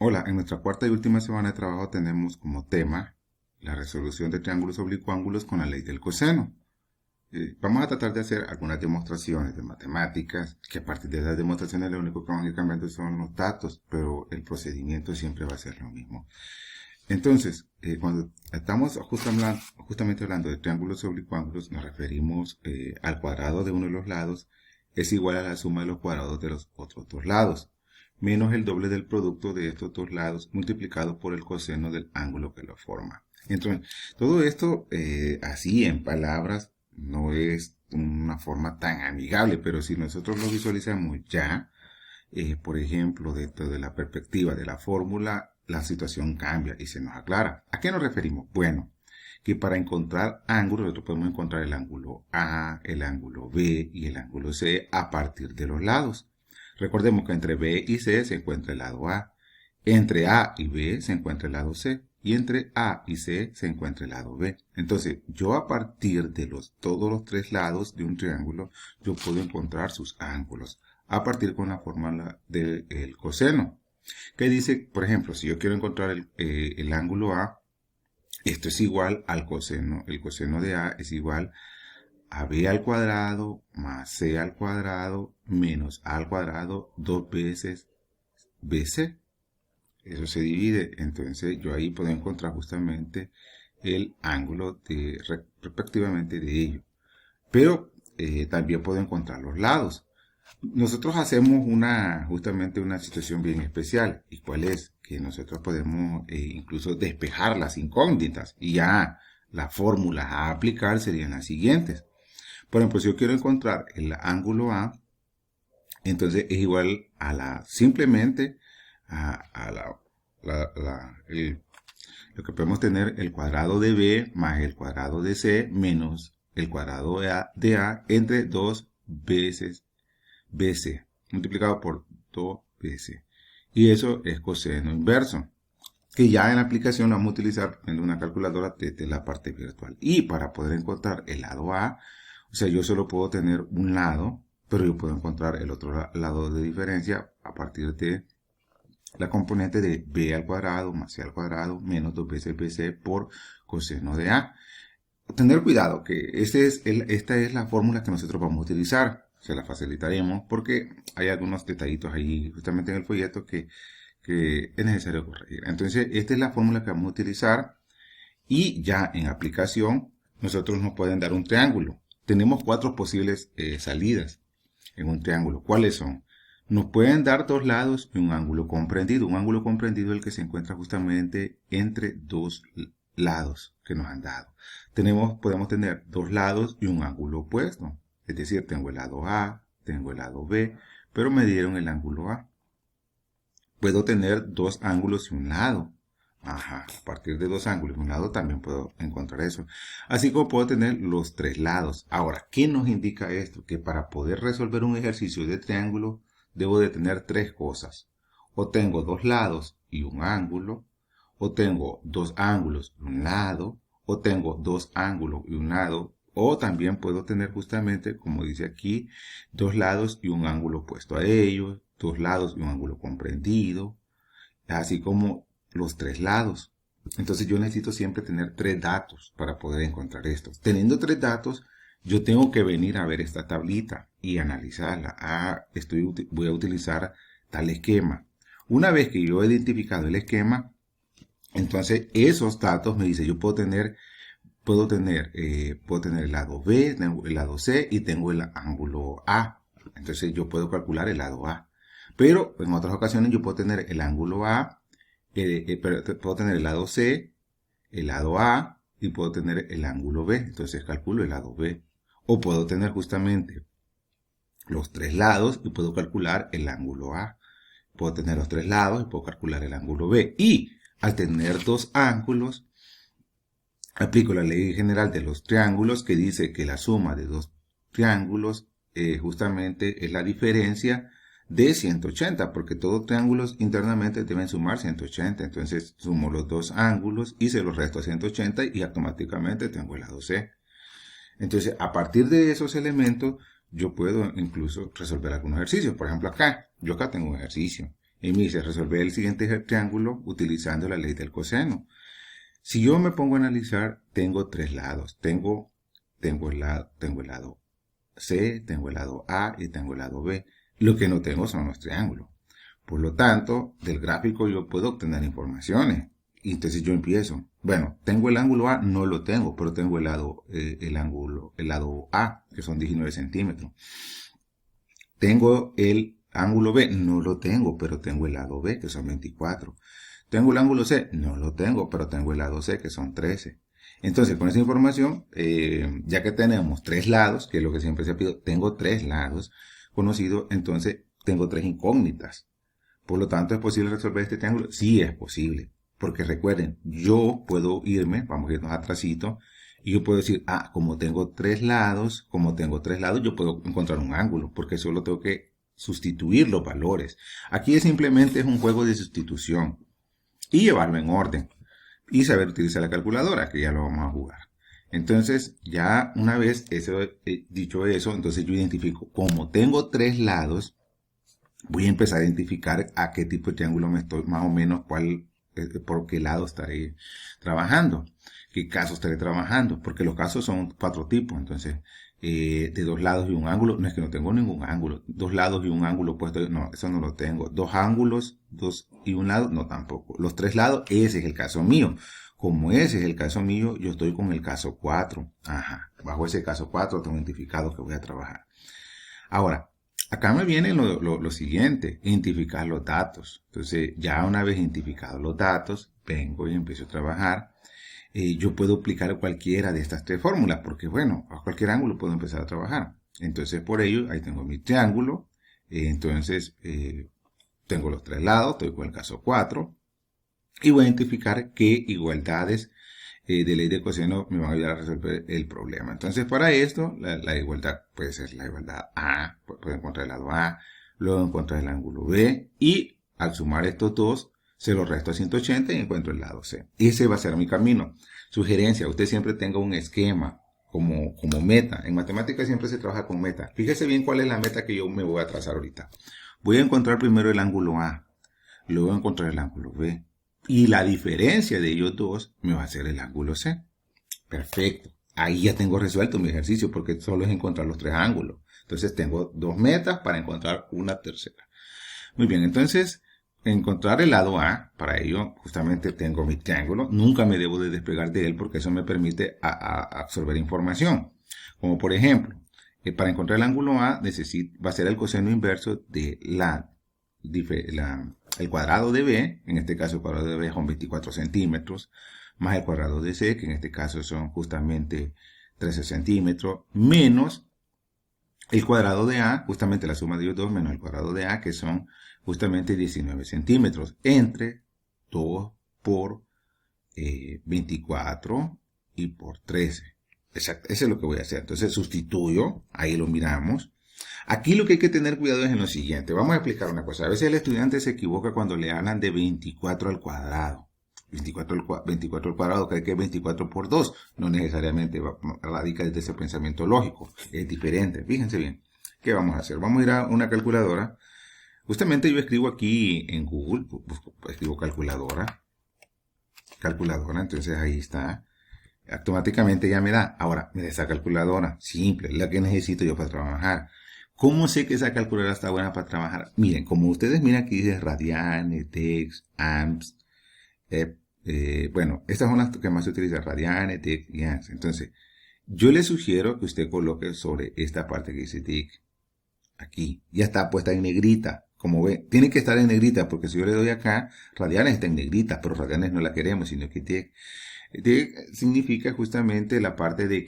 Hola, en nuestra cuarta y última semana de trabajo tenemos como tema la resolución de triángulos oblicuángulos con la ley del coseno. Vamos a tratar de hacer algunas demostraciones de matemáticas, que a partir de esas demostraciones lo único que van a ir cambiando son los datos, pero el procedimiento siempre va a ser lo mismo. Entonces, cuando estamos justamente hablando de triángulos oblicuángulos, nos referimos al cuadrado de uno de los lados es igual a la suma de los cuadrados de los otros dos lados, menos el doble del producto de estos dos lados multiplicado por el coseno del ángulo que lo forma. Entonces, todo esto así en palabras no es una forma tan amigable, pero si nosotros lo visualizamos ya, por ejemplo, dentro de la perspectiva de la fórmula, la situación cambia y se nos aclara. ¿A qué nos referimos? Bueno, que para encontrar ángulos, nosotros podemos encontrar el ángulo A, el ángulo B y el ángulo C a partir de los lados. Recordemos que entre B y C se encuentra el lado A, entre A y B se encuentra el lado C, y entre A y C se encuentra el lado B. Entonces, yo a partir de todos los tres lados de un triángulo, yo puedo encontrar sus ángulos, a partir con la fórmula del coseno, que dice, por ejemplo, si yo quiero encontrar el ángulo A, esto es igual al coseno, el coseno de A es igual a b al cuadrado más c al cuadrado menos a al cuadrado dos veces bc. Eso se divide, entonces yo ahí puedo encontrar justamente el ángulo respectivamente de ello. Pero también puedo encontrar los lados. Nosotros hacemos justamente una situación bien especial. ¿Y cuál es? Que nosotros podemos incluso despejar las incógnitas y ya las fórmulas a aplicar serían las siguientes. Por ejemplo, si yo quiero encontrar el ángulo A, entonces es igual a simplemente lo que podemos tener el cuadrado de B más el cuadrado de C menos el cuadrado de A entre 2 veces BC, multiplicado por 2BC. Y eso es coseno inverso, que ya en la aplicación lo vamos a utilizar en una calculadora desde la parte virtual. Y para poder encontrar el lado A, o sea, yo solo puedo tener un lado, pero yo puedo encontrar el otro lado de diferencia a partir de la componente de b al cuadrado más c al cuadrado menos 2 veces bc por coseno de A. Tener cuidado que esta es la fórmula que nosotros vamos a utilizar. Se la facilitaremos porque hay algunos detallitos ahí justamente en el folleto que es necesario corregir. Entonces, esta es la fórmula que vamos a utilizar y ya en aplicación nosotros nos pueden dar un triángulo. Tenemos cuatro posibles salidas en un triángulo. ¿Cuáles son? Nos pueden dar dos lados y un ángulo comprendido. Un ángulo comprendido es el que se encuentra justamente entre dos lados que nos han dado. Podemos tener dos lados y un ángulo opuesto. Es decir, tengo el lado A, tengo el lado B, pero me dieron el ángulo A. Puedo tener dos ángulos y un lado. Ajá, a partir de dos ángulos y un lado también puedo encontrar eso. Así como puedo tener los tres lados. Ahora, ¿qué nos indica esto? Que para poder resolver un ejercicio de triángulo, debo de tener tres cosas. O tengo dos lados y un ángulo, o tengo dos ángulos y un lado, o tengo dos ángulos y un lado, o también puedo tener justamente, como dice aquí, dos lados y un ángulo opuesto a ellos, dos lados y un ángulo comprendido, así como los tres lados. Entonces yo necesito siempre tener tres datos para poder encontrar esto. Teniendo tres datos, yo tengo que venir a ver esta tablita y analizarla. Voy a utilizar tal esquema. Una vez que yo he identificado el esquema, entonces esos datos me dice, yo puedo tener el lado B, tengo el lado C y tengo el ángulo A. Entonces yo puedo calcular el lado A. Pero en otras ocasiones yo puedo tener el ángulo A, puedo tener el lado C, el lado A y puedo tener el ángulo B. Entonces calculo el lado B. O puedo tener justamente los tres lados y puedo calcular el ángulo A. Puedo tener los tres lados y puedo calcular el ángulo B. Y al tener dos ángulos, aplico la ley general de los triángulos que dice que la suma de dos triángulos justamente es la diferencia de 180, porque todos triángulos internamente deben sumar 180. Entonces sumo los dos ángulos y se los resto a 180 y automáticamente tengo el lado C. Entonces, a partir de esos elementos, yo puedo incluso resolver algún ejercicio. Por ejemplo, yo acá tengo un ejercicio Y me dice resolver el siguiente triángulo utilizando la ley del coseno. Si yo me pongo a analizar, tengo tres lados. Tengo el lado C, tengo el lado A y tengo el lado B. Lo que no tengo son los triángulos. Por lo tanto, del gráfico yo puedo obtener informaciones. Y entonces yo empiezo. Bueno, tengo el ángulo A, no lo tengo, pero tengo el lado A, que son 19 centímetros. Tengo el ángulo B, no lo tengo, pero tengo el lado B, que son 24. Tengo el ángulo C, no lo tengo, pero tengo el lado C, que son 13. Entonces, con esa información, ya que tenemos tres lados, que es lo que siempre se pide, tengo tres lados conocidos, entonces tengo tres incógnitas. Por lo tanto, ¿es posible resolver este triángulo? Sí, es posible. Porque recuerden, yo puedo irme, vamos a irnos atrásito, y yo puedo decir, como tengo tres lados, yo puedo encontrar un ángulo, porque solo tengo que sustituir los valores. Aquí simplemente es un juego de sustitución y llevarlo en orden y saber utilizar la calculadora, que ya lo vamos a jugar. Entonces, ya una vez dicho eso, entonces yo identifico, como tengo tres lados, voy a empezar a identificar a qué tipo de triángulo me estoy, más o menos por qué lado estaré trabajando, qué caso estaré trabajando, porque los casos son cuatro tipos. Entonces, de dos lados y un ángulo, no es que no tengo ningún ángulo, dos lados y un ángulo opuesto, no, eso no lo tengo, dos ángulos, dos y un lado, no tampoco, los tres lados, ese es el caso mío. Como ese es el caso mío, yo estoy con el caso 4. Bajo ese caso 4 tengo identificado que voy a trabajar. Ahora, acá me viene lo siguiente, identificar los datos. Entonces, ya una vez identificados los datos, vengo y empiezo a trabajar. Yo puedo aplicar cualquiera de estas tres fórmulas, porque bueno, a cualquier ángulo puedo empezar a trabajar. Entonces, por ello, ahí tengo mi triángulo. Tengo los tres lados, estoy con el caso 4. Y voy a identificar qué igualdades de ley de coseno me van a ayudar a resolver el problema. Entonces, para esto, la igualdad puede ser la igualdad A, puedo encontrar el lado A, luego encontrar el ángulo B, y al sumar estos dos, se los resto a 180 y encuentro el lado C. Ese va a ser mi camino. Sugerencia, usted siempre tenga un esquema como meta. En matemáticas siempre se trabaja con meta. Fíjese bien cuál es la meta que yo me voy a trazar ahorita. Voy a encontrar primero el ángulo A, luego encontrar el ángulo B. Y la diferencia de ellos dos me va a ser el ángulo C. Perfecto. Ahí ya tengo resuelto mi ejercicio porque solo es encontrar los tres ángulos. Entonces tengo dos metas para encontrar una tercera. Muy bien, entonces encontrar el lado A, para ello justamente tengo mi triángulo. Nunca me debo de despegar de él porque eso me permite absorber información. Como por ejemplo, para encontrar el ángulo A va a ser el coseno inverso de el cuadrado de B, en este caso el cuadrado de B son 24 centímetros, más el cuadrado de C, que en este caso son justamente 13 centímetros, menos el cuadrado de A, justamente la suma de ellos dos, menos el cuadrado de A, que son justamente 19 centímetros, entre 2 por 24 y por 13. Exacto, eso es lo que voy a hacer. Entonces sustituyo, ahí lo miramos. Aquí lo que hay que tener cuidado es en lo siguiente. Vamos a explicar una cosa. A veces el estudiante se equivoca cuando le hablan de 24 al cuadrado. 24 al cuadrado cree que es 24 por 2. No necesariamente radica desde ese pensamiento lógico. Es diferente. Fíjense bien. ¿Qué vamos a hacer? Vamos a ir a una calculadora. Justamente yo escribo aquí en Google. Escribo calculadora. Entonces ahí está. Automáticamente ya me da. Ahora, me da esa calculadora. Simple. La que necesito yo para trabajar. ¿Cómo sé que esa calculadora está buena para trabajar? Miren, como ustedes miran aquí dice radianes, tex, amps. Bueno, estas son las que más se utilizan, radianes, tex y amps. Entonces, yo le sugiero que usted coloque sobre esta parte que dice tex. Aquí. Ya está puesta en negrita. Como ven, tiene que estar en negrita porque si yo le doy acá, radianes está en negrita, pero radianes no la queremos, sino que tex. Significa justamente la parte de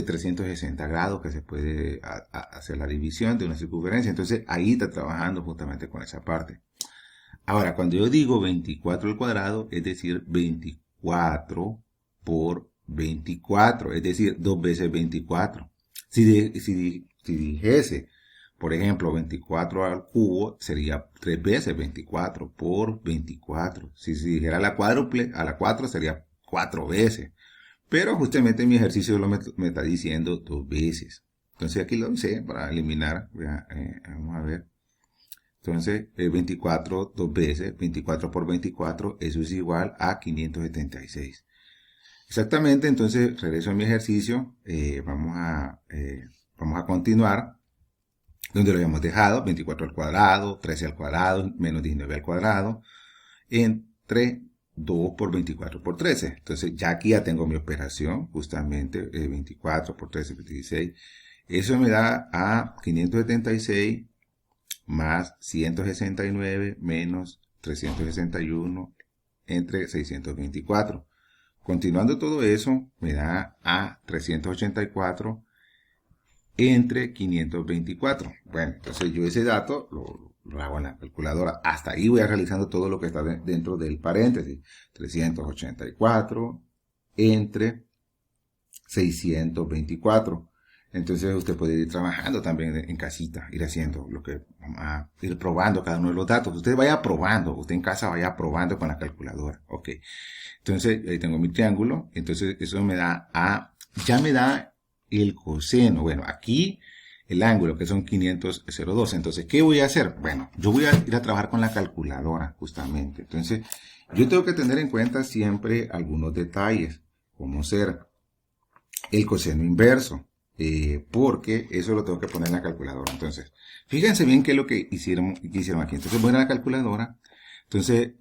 360 grados que se puede hacer la división de una circunferencia. Entonces ahí está trabajando justamente con esa parte. Ahora, cuando yo digo 24 al cuadrado, es decir, 24 por 24, es decir, 2 veces 24. Si dijese, por ejemplo, 24 al cubo, sería 3 veces 24 por 24. Si dijera a la cuádruple, a la 4 sería 4 veces. Pero justamente mi ejercicio me está diciendo 2 veces. Entonces aquí lo hice para eliminar. Vamos a ver. Entonces, 24 dos veces, 24 por 24, eso es igual a 576. Exactamente, entonces regreso a mi ejercicio, vamos a continuar donde lo habíamos dejado, 24 al cuadrado, 13 al cuadrado, menos 19 al cuadrado, entre 2 por 24 por 13. Entonces ya aquí ya tengo mi operación, justamente 24 por 13, 26. Eso me da a 576 más 169 menos 361 entre 624. Continuando todo eso, me da a 384 entre 524. Bueno, entonces yo ese dato lo hago en la calculadora. Hasta ahí voy realizando todo lo que está dentro del paréntesis. 384 entre 624. Entonces usted puede ir trabajando también en casita, ir haciendo lo que vamos a ir probando cada uno de los datos. Usted vaya probando, usted en casa vaya probando con la calculadora. Ok. Entonces ahí tengo mi triángulo. Entonces eso me da ya me da el coseno. Bueno, aquí el ángulo que son 500,02. Entonces, ¿qué voy a hacer? Bueno, yo voy a ir a trabajar con la calculadora justamente. Entonces, yo tengo que tener en cuenta siempre algunos detalles, como ser el coseno inverso, porque eso lo tengo que poner en la calculadora. Entonces, fíjense bien qué es lo que hicieron aquí. Entonces, voy a la calculadora. Entonces,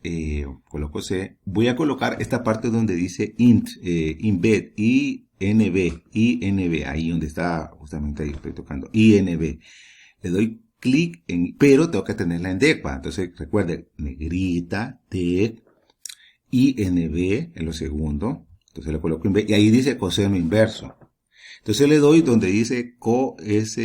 coloco C. Voy a colocar esta parte donde dice embed, INB, ahí donde está, justamente ahí estoy tocando, INB. Le doy clic en, pero tengo que tenerla en DECPA. Entonces, recuerden, negrita, DEC, INB en lo segundo. Entonces le coloco y ahí dice coseno inverso. Entonces le doy donde dice COS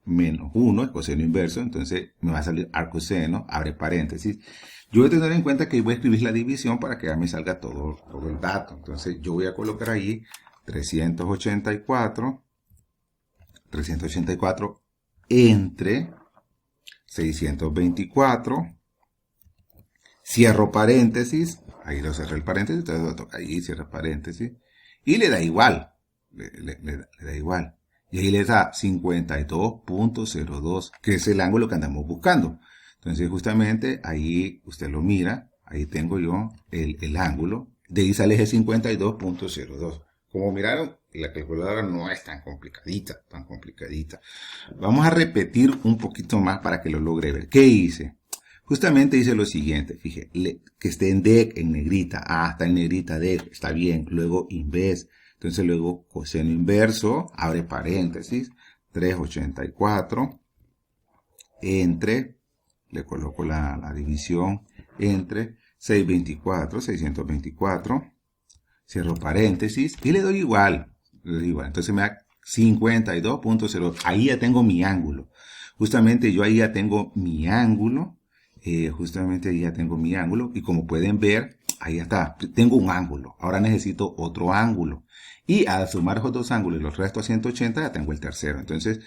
menos 1, el coseno inverso. Entonces me va a salir arcoseno, abre paréntesis. Yo voy a tener en cuenta que voy a escribir la división para que ya me salga todo el dato. Entonces yo voy a colocar ahí 384 entre 624. Cierro paréntesis, ahí lo cerré el paréntesis, entonces lo toca ahí, cierra paréntesis, y le da igual, le da igual. Y ahí le da 52.02, que es el ángulo que andamos buscando. Entonces justamente ahí usted lo mira, ahí tengo yo el ángulo, de ahí sale ese 52.02. Como miraron, la calculadora no es tan complicadita, Vamos a repetir un poquito más para que lo logre ver. ¿Qué hice? Justamente hice lo siguiente, fíjate, que esté en DEC, en negrita. Está en negrita DEC, está bien. Luego inverse. Entonces luego coseno inverso, abre paréntesis, 384 entre, le coloco la división, entre 624, cierro paréntesis y le doy igual. Entonces me da 52.0. Ahí ya tengo mi ángulo. Justamente yo ahí ya tengo mi ángulo. Justamente ahí ya tengo mi ángulo y como pueden ver, ahí está, tengo un ángulo, ahora necesito otro ángulo y al sumar esos dos ángulos y los restos a 180 ya tengo el tercero. Entonces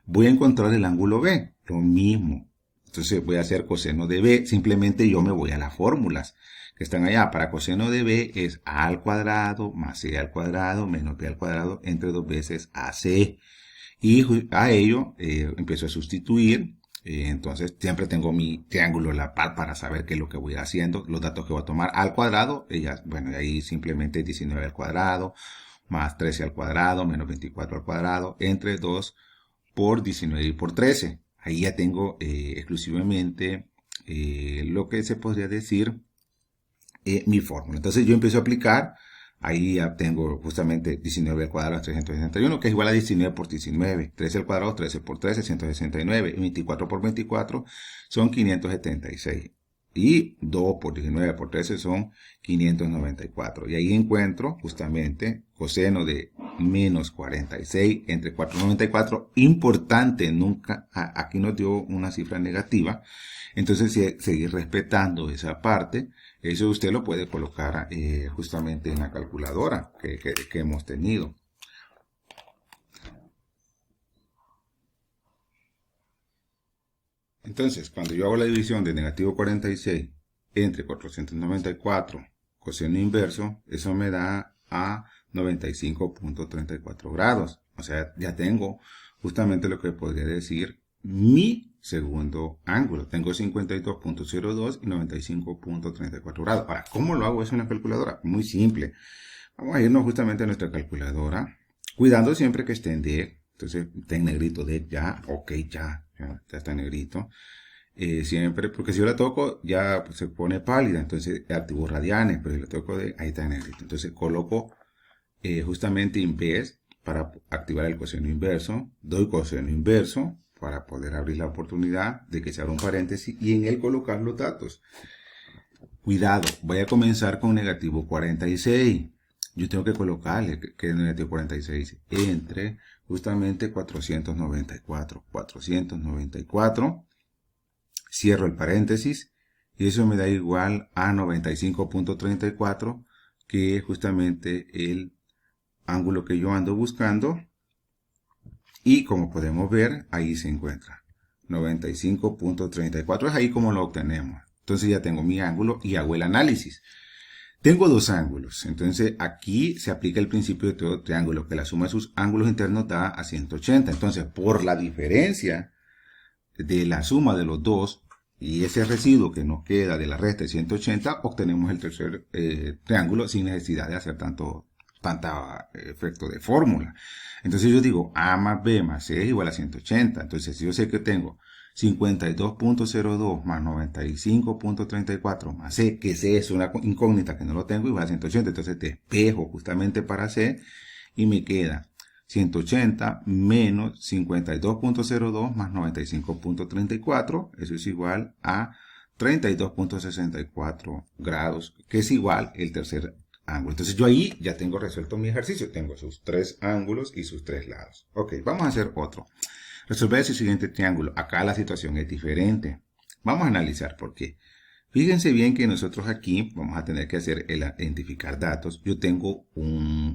voy a encontrar el ángulo B, lo mismo. Entonces voy a hacer coseno de B, simplemente yo me voy a las fórmulas que están allá. Para coseno de B es A al cuadrado más C al cuadrado menos B al cuadrado entre dos veces AC, y a ello empiezo a sustituir. Entonces siempre tengo mi triángulo a la par para saber qué es lo que voy haciendo, los datos que voy a tomar al cuadrado. Bueno, ahí simplemente 19 al cuadrado más 13 al cuadrado menos 24 al cuadrado entre 2 por 19 y por 13. Ahí ya tengo exclusivamente lo que se podría decir mi fórmula. Entonces yo empiezo a aplicar. Ahí ya tengo justamente 19 al cuadrado es 361, que es igual a 19 por 19. 13 al cuadrado, 13 por 13, 169. Y 24 por 24 son 576. Y 2 por 19 por 13 son 594. Y ahí encuentro justamente coseno de menos 46 entre 494. Importante, nunca, aquí nos dio una cifra negativa. Entonces seguir respetando esa parte. Eso usted lo puede colocar justamente en la calculadora que hemos tenido. Entonces, cuando yo hago la división de negativo 46 entre 494 coseno inverso, eso me da a 95.34 grados. O sea, ya tengo justamente lo que podría decir mi segundo ángulo. Tengo 52.02 y 95.34 grados. Ahora, ¿cómo lo hago eso en la calculadora? Muy simple. Vamos a irnos justamente a nuestra calculadora, cuidando siempre que esté en D. Entonces, está en negrito D, ya, ok, ya está en negrito. Siempre, porque si yo la toco, ya pues, se pone pálida, entonces activo radianes, pero si la toco D, ahí está en negrito. Entonces, coloco justamente inverse para activar el coseno inverso, doy coseno inverso para poder abrir la oportunidad de que se abra un paréntesis y en él colocar los datos. Cuidado, voy a comenzar con negativo 46. Yo tengo que colocarle que es negativo 46 entre justamente 494. 494. Cierro el paréntesis y eso me da igual a 95.34, que es justamente el ángulo que yo ando buscando. Y como podemos ver, ahí se encuentra 95.34. Es ahí como lo obtenemos. Entonces ya tengo mi ángulo y hago el análisis. Tengo dos ángulos, entonces aquí se aplica el principio de todo triángulo, que la suma de sus ángulos internos da a 180. Entonces, por la diferencia de la suma de los dos y ese residuo que nos queda de la resta de 180, obtenemos el tercer triángulo sin necesidad de hacer tanto efecto de fórmula. Entonces yo digo A más B más C es igual a 180. Entonces si yo sé que tengo 52.02 más 95.34 más C, que C es una incógnita que no lo tengo, igual a 180. Entonces despejo justamente para C y me queda 180 menos 52.02 más 95.34. Eso es igual a 32.64 grados, que es igual el tercer ángulo. Entonces yo ahí ya tengo resuelto mi ejercicio. Tengo sus tres ángulos y sus tres lados. Ok, vamos a hacer otro. Resolver ese siguiente triángulo. Acá la situación es diferente. Vamos a analizar por qué. Fíjense bien que nosotros aquí vamos a tener que hacer el identificar datos. Yo tengo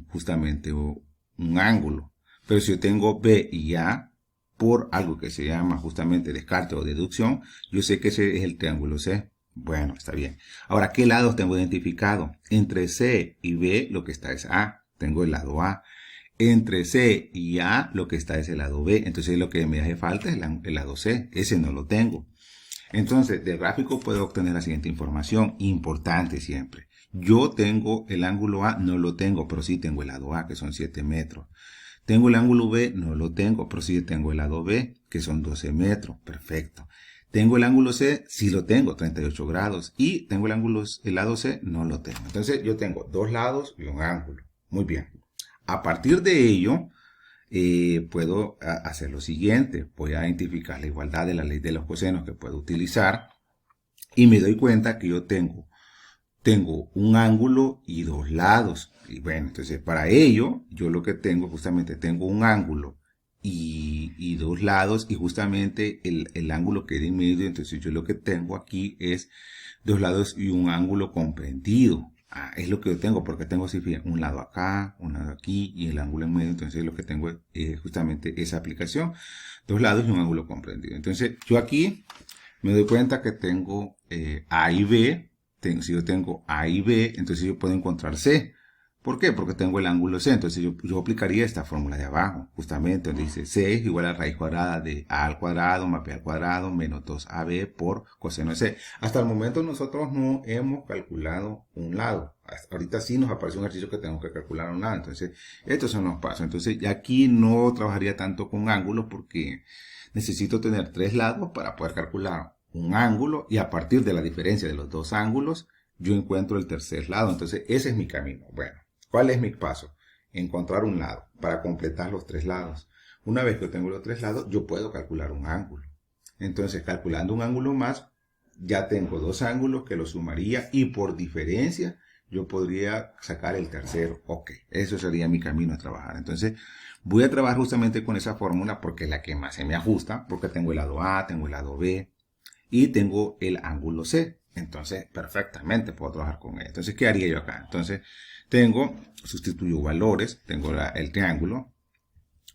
justamente un ángulo. Pero si yo tengo B y A, por algo que se llama justamente descarte o deducción, yo sé que ese es el triángulo C. Bueno, está bien. Ahora, ¿qué lados tengo identificado? Entre C y B lo que está es A. Tengo el lado A. Entre C y A lo que está es el lado B. Entonces lo que me hace falta es el lado C. Ese no lo tengo. Entonces, del gráfico puedo obtener la siguiente información. Importante siempre. Yo tengo el ángulo A, no lo tengo, pero sí tengo el lado A, que son 7 metros. Tengo el ángulo B, no lo tengo, pero sí tengo el lado B, que son 12 metros. Perfecto. Tengo el ángulo C, sí lo tengo, 38 grados. Y tengo el lado C, no lo tengo. Entonces yo tengo dos lados y un ángulo. Muy bien. A partir de ello, puedo hacer lo siguiente. Voy a identificar la igualdad de la ley de los cosenos que puedo utilizar. Y me doy cuenta que yo tengo un ángulo y dos lados. Y bueno, entonces para ello, yo lo que tengo, justamente tengo un ángulo y dos lados, y justamente el ángulo queda en medio. Entonces yo lo que tengo aquí es dos lados y un ángulo comprendido. Es lo que yo tengo, porque tengo un lado acá, un lado aquí y el ángulo en medio. Entonces lo que tengo es justamente esa aplicación, dos lados y un ángulo comprendido. Entonces yo aquí me doy cuenta que tengo A y B. Si yo tengo A y B, entonces yo puedo encontrar C. ¿Por qué? Porque tengo el ángulo C. Entonces yo aplicaría esta fórmula de abajo, justamente, donde dice C es igual a raíz cuadrada de A al cuadrado más B al cuadrado menos 2AB por coseno de C. Hasta el momento nosotros no hemos calculado un lado. Ahorita sí nos aparece un ejercicio que tenemos que calcular un lado. Entonces, estos son los pasos. Entonces, ya aquí no trabajaría tanto con ángulos porque necesito tener tres lados para poder calcular un ángulo, y a partir de la diferencia de los dos ángulos, yo encuentro el tercer lado. Entonces, ese es mi camino. Bueno, ¿cuál es mi paso? Encontrar un lado para completar los tres lados. Una vez que tengo los tres lados, yo puedo calcular un ángulo. Entonces, calculando un ángulo más, ya tengo dos ángulos que lo sumaría, y por diferencia, yo podría sacar el tercero. Ok, eso sería mi camino a trabajar. Entonces, voy a trabajar justamente con esa fórmula porque es la que más se me ajusta, porque tengo el lado A, tengo el lado B, y tengo el ángulo C. Entonces, perfectamente puedo trabajar con él. Entonces, ¿qué haría yo acá? Entonces, sustituyo valores, tengo el triángulo,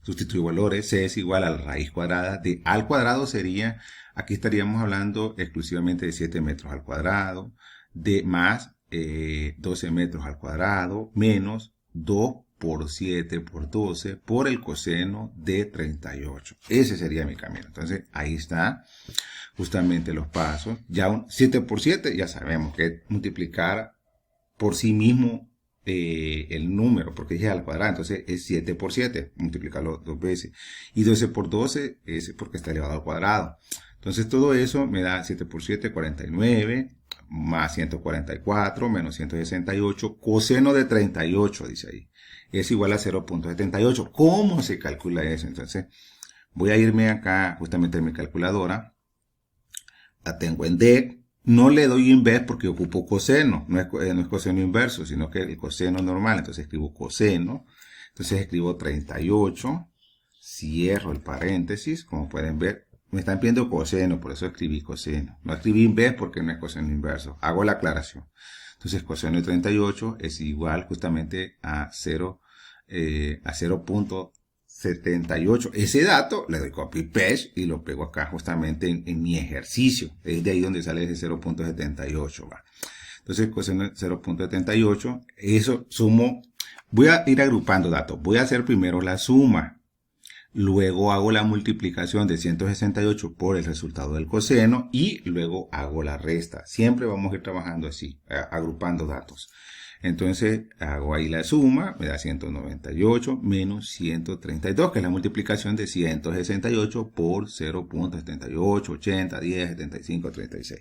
sustituyo valores, C es igual a la raíz cuadrada de A al cuadrado sería, aquí estaríamos hablando exclusivamente de 7 metros al cuadrado, de más 12 metros al cuadrado, menos 2 por 7 por 12 por el coseno de 38. Ese sería mi camino. Entonces, ahí está justamente los pasos. Ya 7 por 7, ya sabemos que es multiplicar por sí mismo el número, porque es al cuadrado. Entonces, es 7 por 7, multiplicarlo 2 veces. Y 12 por 12 es porque está elevado al cuadrado. Entonces, todo eso me da 7 por 7, 49, más 144, menos 168, coseno de 38, dice ahí, es igual a 0.78. ¿Cómo se calcula eso? Entonces, voy a irme acá justamente en mi calculadora. La tengo en D. No le doy en vez porque ocupo coseno. No es coseno inverso, sino que el coseno normal. Entonces escribo coseno. Entonces escribo 38. Cierro el paréntesis. Como pueden ver, me están pidiendo coseno, por eso escribí coseno. No escribí en vez porque no es coseno inverso. Hago la aclaración. Entonces coseno de 38 es igual justamente a 0.78. Ese dato le doy copy paste y lo pego acá justamente en mi ejercicio. Es de ahí donde sale ese 0.78. ¿va? Entonces coseno de 0.78. Eso sumo. Voy a ir agrupando datos. Voy a hacer primero la suma. Luego hago la multiplicación de 168 por el resultado del coseno y luego hago la resta. Siempre vamos a ir trabajando así, agrupando datos. Entonces hago ahí la suma, me da 198 menos 132, que es la multiplicación de 168 por 0.78, 80, 10, 75, 36.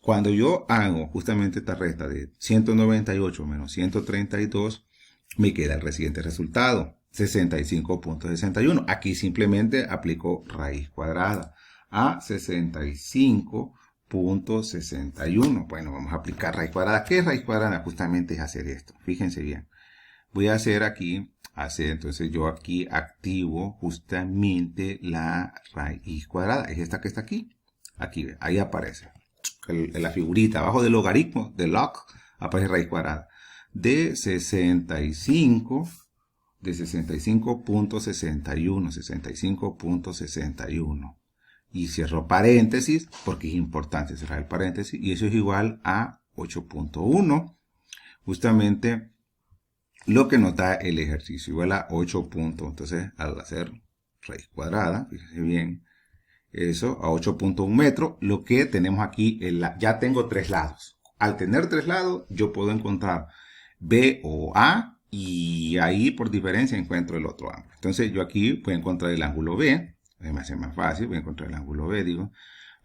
Cuando yo hago justamente esta resta de 198 menos 132, me queda el siguiente resultado. 65.61. Aquí simplemente aplico raíz cuadrada a 65.61. Bueno, vamos a aplicar raíz cuadrada. ¿Qué es raíz cuadrada? Justamente es hacer esto. Fíjense bien. Voy a hacer aquí, entonces yo aquí activo justamente la raíz cuadrada. Es esta que está aquí. Aquí, ahí aparece. La figurita abajo del logaritmo, del log, aparece raíz cuadrada. De 65.61. Y cierro paréntesis, porque es importante cerrar el paréntesis, y eso es igual a 8.1. Justamente lo que nos da el ejercicio, igual a 8 puntos. Entonces, al hacer raíz cuadrada, fíjense bien, eso a 8.1 metros, lo que tenemos aquí, ya tengo tres lados. Al tener tres lados, yo puedo encontrar B o A, y ahí por diferencia encuentro el otro ángulo. Entonces yo aquí voy a encontrar el ángulo B, me hace más fácil, voy a encontrar el ángulo B, voy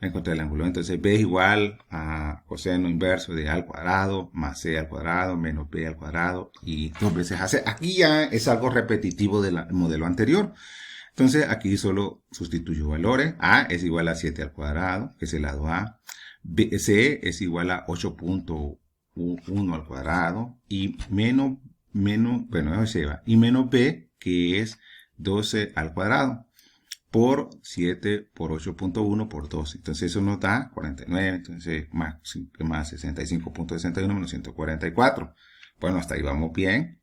a encontrar el ángulo B. Entonces B es igual a coseno inverso de A al cuadrado, más C al cuadrado, menos B al cuadrado, y dos veces AC. Aquí ya es algo repetitivo del modelo anterior. Entonces aquí solo sustituyo valores. A es igual a 7 al cuadrado, que es el lado A. C es igual a 8.1 al cuadrado, y menos B, que es 12 al cuadrado, por 7 por 8.1 por 12. Entonces eso nos da 49, entonces más 65.61 menos 144. Bueno, hasta ahí vamos bien.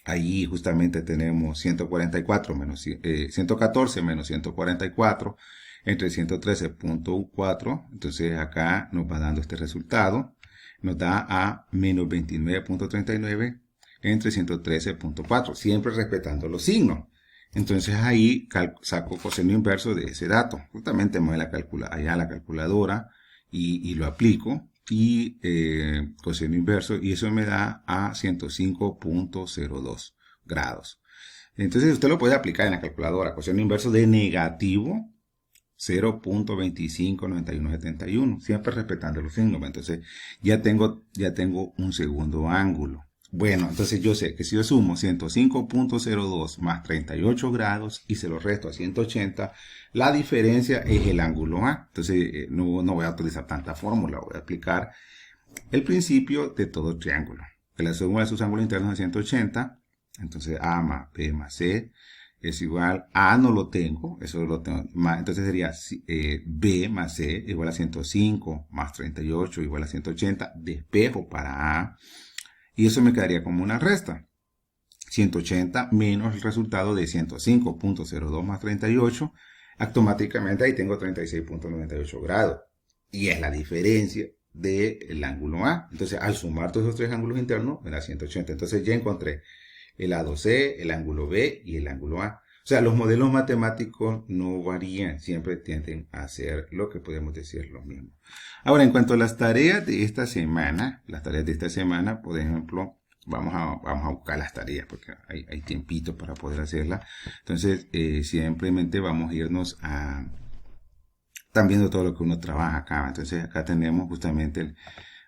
Ahí justamente tenemos 144 menos 114 menos 144 entre 113.4. Entonces acá nos va dando este resultado. Nos da a menos 29.39 entre 113.4, siempre respetando los signos. Entonces ahí saco coseno inverso de ese dato. Justamente me voy allá a la calculadora y lo aplico. Y coseno inverso, y eso me da a 105.02 grados. Entonces usted lo puede aplicar en la calculadora. Coseno inverso de negativo 0.259171, siempre respetando los signos. Entonces ya tengo un segundo ángulo. Bueno, entonces yo sé que si yo sumo 105.02 más 38 grados y se lo resto a 180, la diferencia es el ángulo A. Entonces no voy a utilizar tanta fórmula, voy a aplicar el principio de todo triángulo. Que la suma de sus ángulos internos es 180, entonces A más B más C es igual a, no lo tengo, eso lo tengo, entonces sería B más C igual a 105 más 38 igual a 180, despejo para A, y eso me quedaría como una resta. 180 menos el resultado de 105.02 más 38, automáticamente ahí tengo 36.98 grados. Y es la diferencia del ángulo A. Entonces, al sumar todos esos tres ángulos internos, me da 180. Entonces, ya encontré el lado C, el ángulo B y el ángulo A. O sea, los modelos matemáticos no varían, siempre tienden a ser lo que podemos decir lo mismo. Ahora, en cuanto a las tareas de esta semana, por ejemplo, vamos a buscar las tareas porque hay tiempito para poder hacerlas. Entonces, simplemente vamos a irnos a... Están viendo todo lo que uno trabaja acá. Entonces, acá tenemos justamente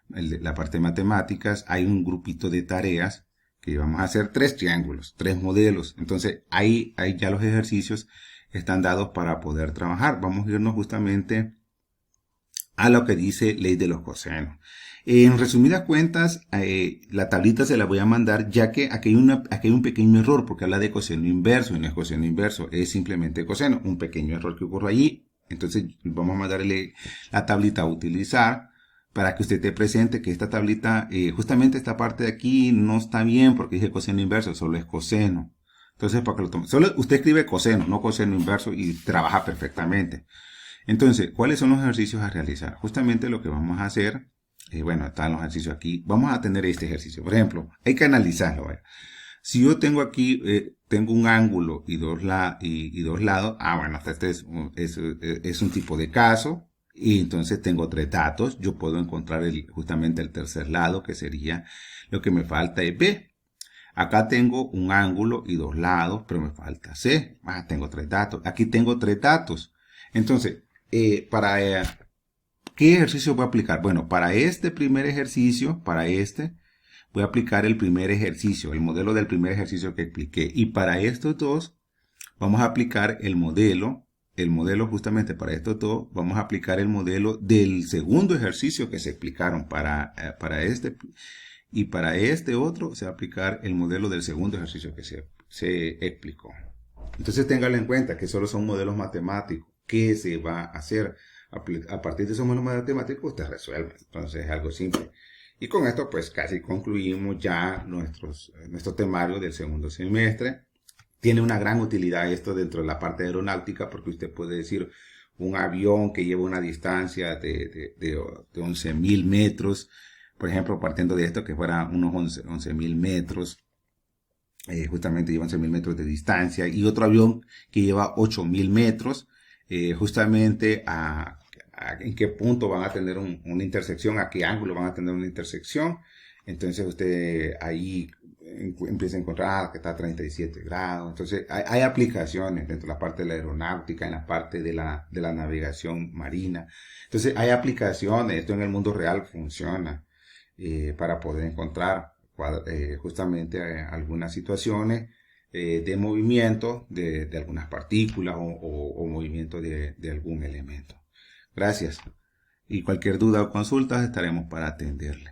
la parte de matemáticas. Hay un grupito de tareas que vamos a hacer 3 triángulos, 3 modelos. Entonces, ahí ya los ejercicios están dados para poder trabajar. Vamos a irnos justamente a lo que dice ley de los cosenos. En resumidas cuentas, la tablita se la voy a mandar, ya que aquí hay un pequeño error, porque habla de coseno inverso, y no es coseno inverso, es simplemente coseno, un pequeño error que ocurre allí. Entonces, vamos a mandarle la tablita a utilizar, para que usted te presente que esta tablita, justamente esta parte de aquí no está bien, porque dice coseno inverso, solo es coseno. Entonces, para que lo tome, solo usted escribe coseno, no coseno inverso, y trabaja perfectamente. Entonces, ¿cuáles son los ejercicios a realizar? Justamente lo que vamos a hacer, bueno, están los ejercicios aquí. Vamos a tener este ejercicio. Por ejemplo, hay que analizarlo. ¿Vale? Si yo tengo aquí, tengo un ángulo y dos lados, bueno, este es un tipo de caso. Y entonces tengo 3 datos. Yo puedo encontrar justamente el tercer lado, que sería lo que me falta es B. Acá tengo un ángulo y 2 lados, pero me falta C. Tengo 3 datos. Aquí tengo 3 datos. Entonces, ¿qué ejercicio voy a aplicar? Bueno, para este primer ejercicio, voy a aplicar el primer ejercicio, el modelo del primer ejercicio que expliqué. Y para estos dos, vamos a aplicar el modelo justamente para estos dos, vamos a aplicar el modelo del segundo ejercicio que se explicaron para este. Y para este otro, se va a aplicar el modelo del segundo ejercicio que se explicó. Entonces, téngalo en cuenta que solo son modelos matemáticos. ¿Qué se va a hacer? A partir de esos modelos matemáticos, usted resuelve. Entonces, es algo simple. Y con esto, pues, casi concluimos ya nuestro temario del segundo semestre. Tiene una gran utilidad esto dentro de la parte aeronáutica, porque usted puede decir un avión que lleva una distancia de 11.000 metros, por ejemplo, partiendo de esto que fuera unos 11.000 metros, justamente lleva 11.000 metros de distancia, y otro avión que lleva 8.000 metros, justamente en qué punto van a tener una intersección, a qué ángulo van a tener una intersección. Entonces usted ahí empieza a encontrar que está a 37 grados. Entonces hay aplicaciones dentro de la parte de la aeronáutica, en la parte de la navegación marina. Entonces hay aplicaciones, esto en el mundo real funciona, para poder encontrar justamente algunas situaciones de movimiento de algunas partículas o movimiento de algún elemento. Gracias. Y cualquier duda o consulta estaremos para atenderle.